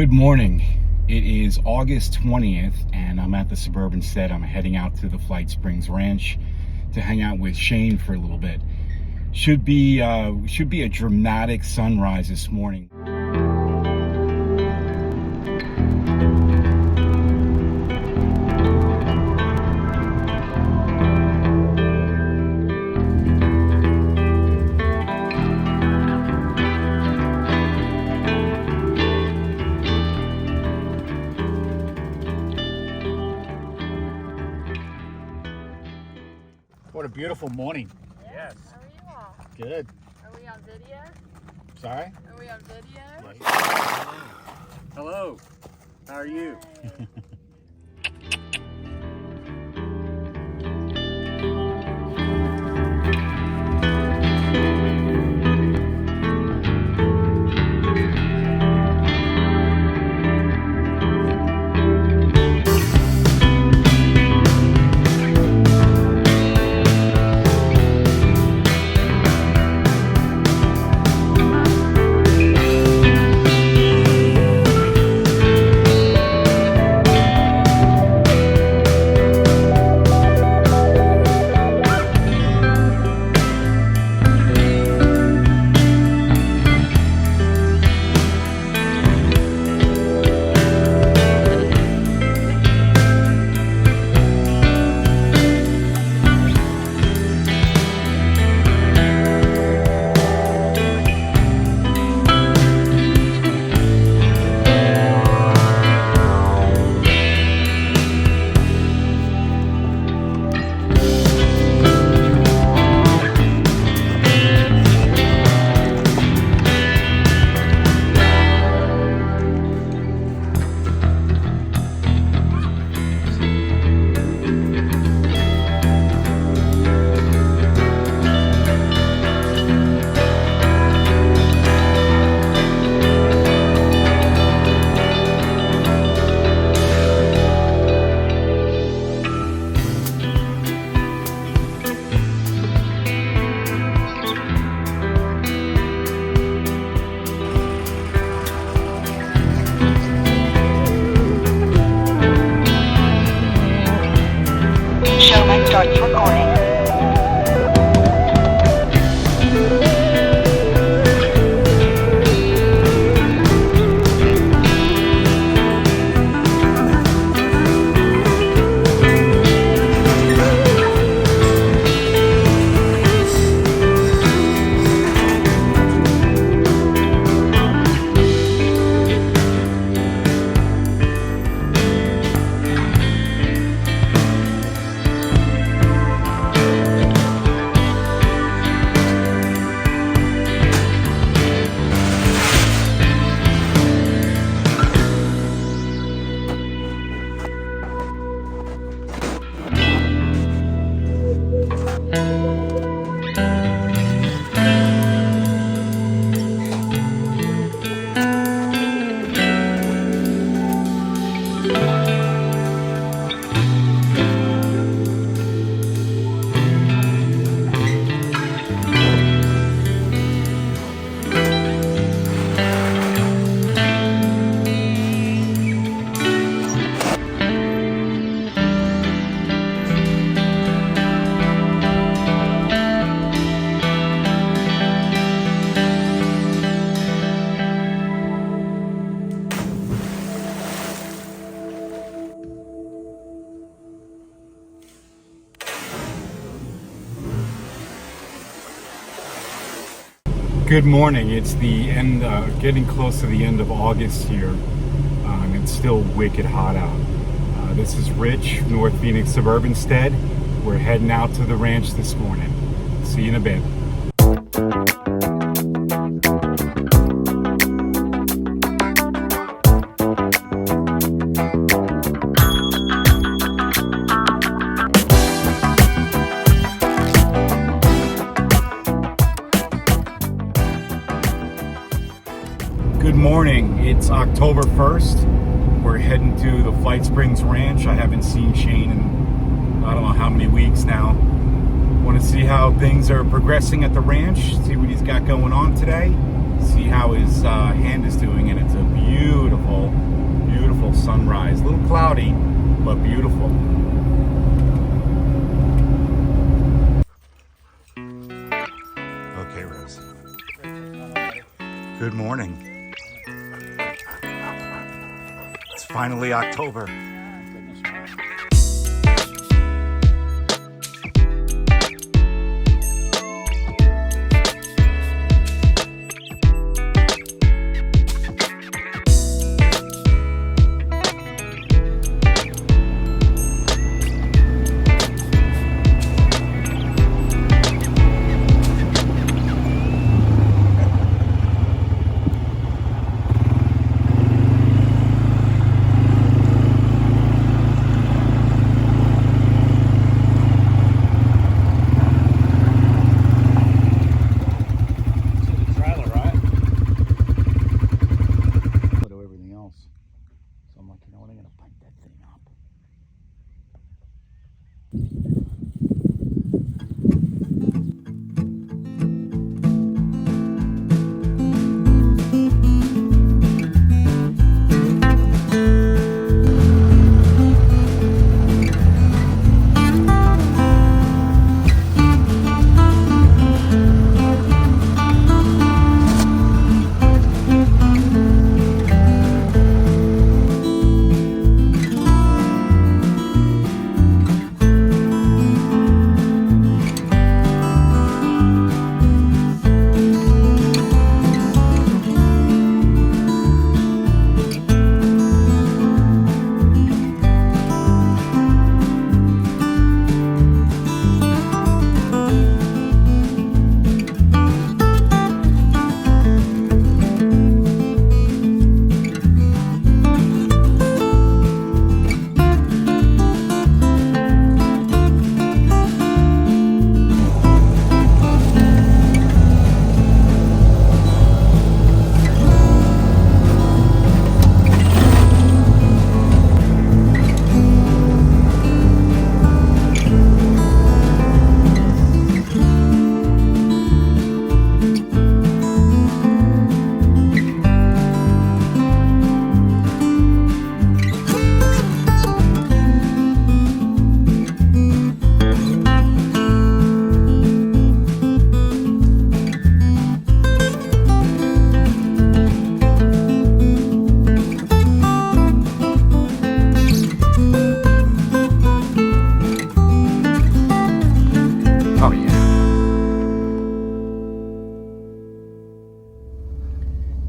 Good morning. It is August 20th and I'm at the Suburban Stead. I'm heading out to the Flight Springs Ranch to hang out with Shane for a little bit. Should be a dramatic sunrise this morning. What a beautiful morning. Yes. How are you all? Good. Are we on video? Sorry? Are we on video? Yes. Hello. How are you? Hey. Showman starts recording. Good morning. It's the end, getting close to the end of August here. And it's still wicked hot out. This is Rich, North Phoenix Suburban Stead. We're heading out to the ranch this morning. See you in a bit. Good morning. It's October 1st. We're heading to the Flight Springs Ranch. I haven't seen Shane in I don't know how many weeks now. Want to see how things are progressing at the ranch, see what he's got going on today. See how his hand is doing, and it's a beautiful, beautiful sunrise. A little cloudy, but beautiful. Okay, Rose. Good morning. It's finally October.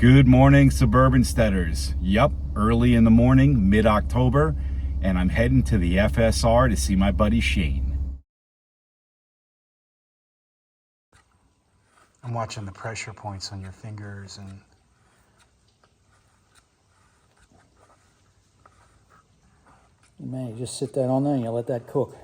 Good morning, Suburban Steaders. Yup, early in the morning, mid-October, and I'm heading to the FSR to see my buddy Shane. I'm watching the pressure points on your fingers and Man, you just sit that on there and you let that cook.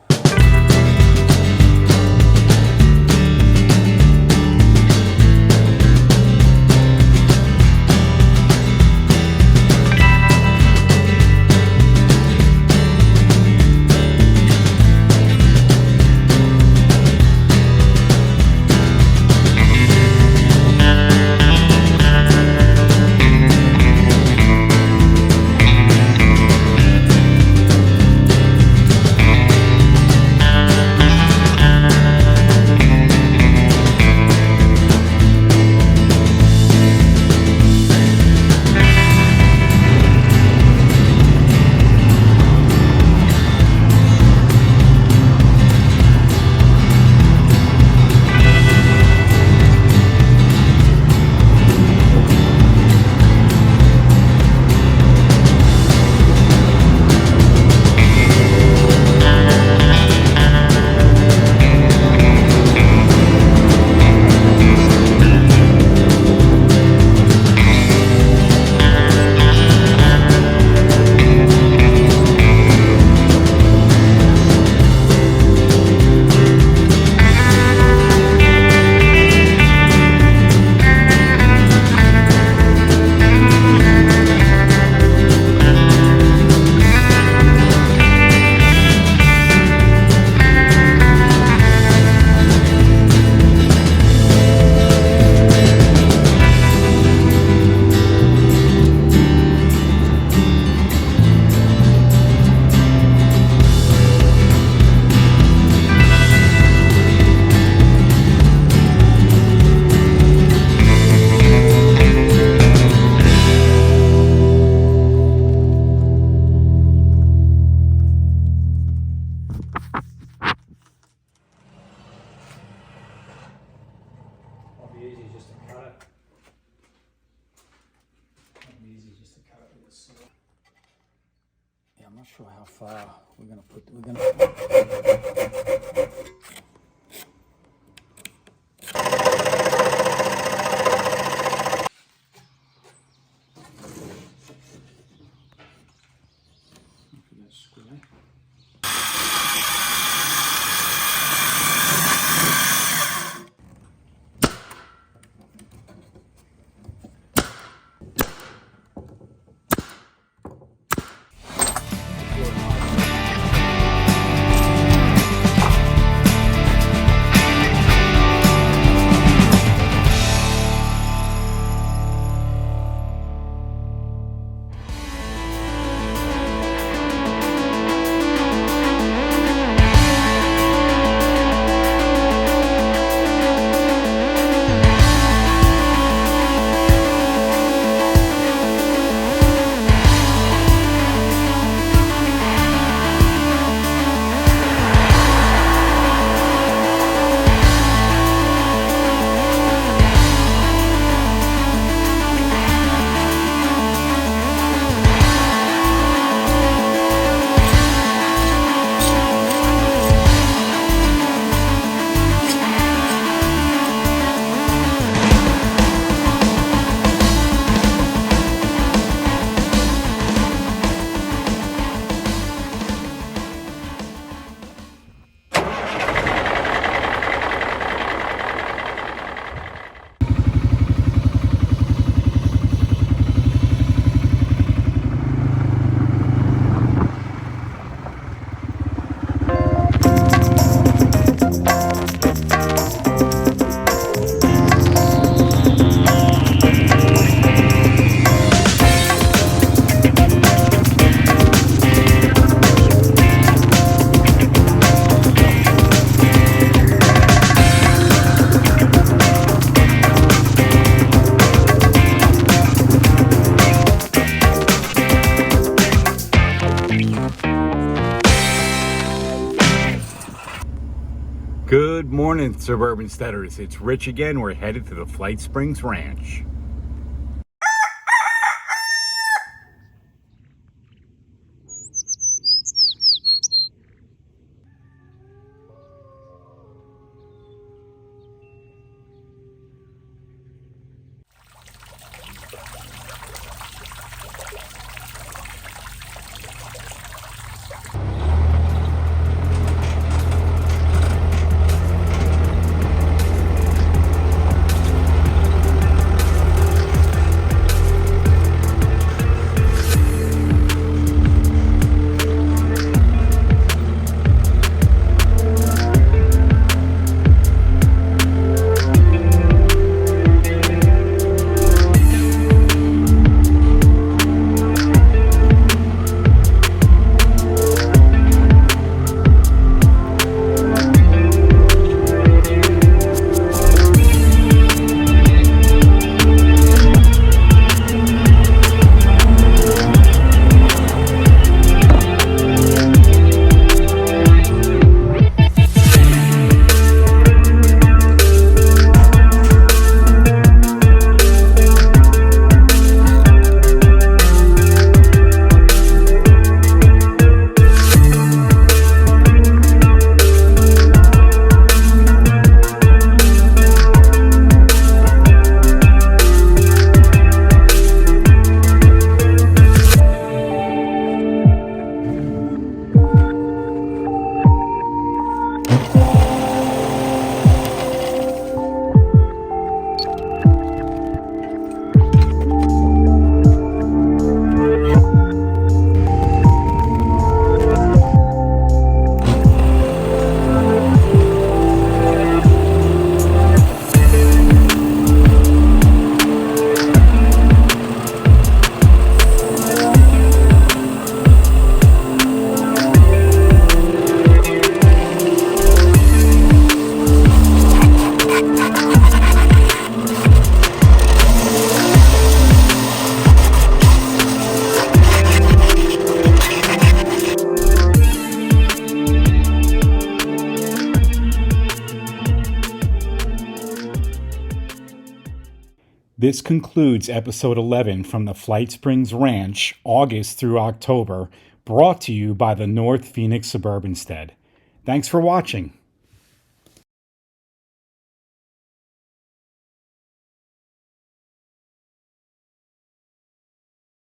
be easy just to cut it. Might be easy just to cut it with a saw. Yeah, I'm not sure how far we're gonna put. Good morning, Suburban Steaders. It's Rich again. We're headed to the Flight Springs Ranch. This concludes episode 11 from the Flight Springs Ranch, August through October, brought to you by the North Phoenix Suburban Stead. Thanks for watching.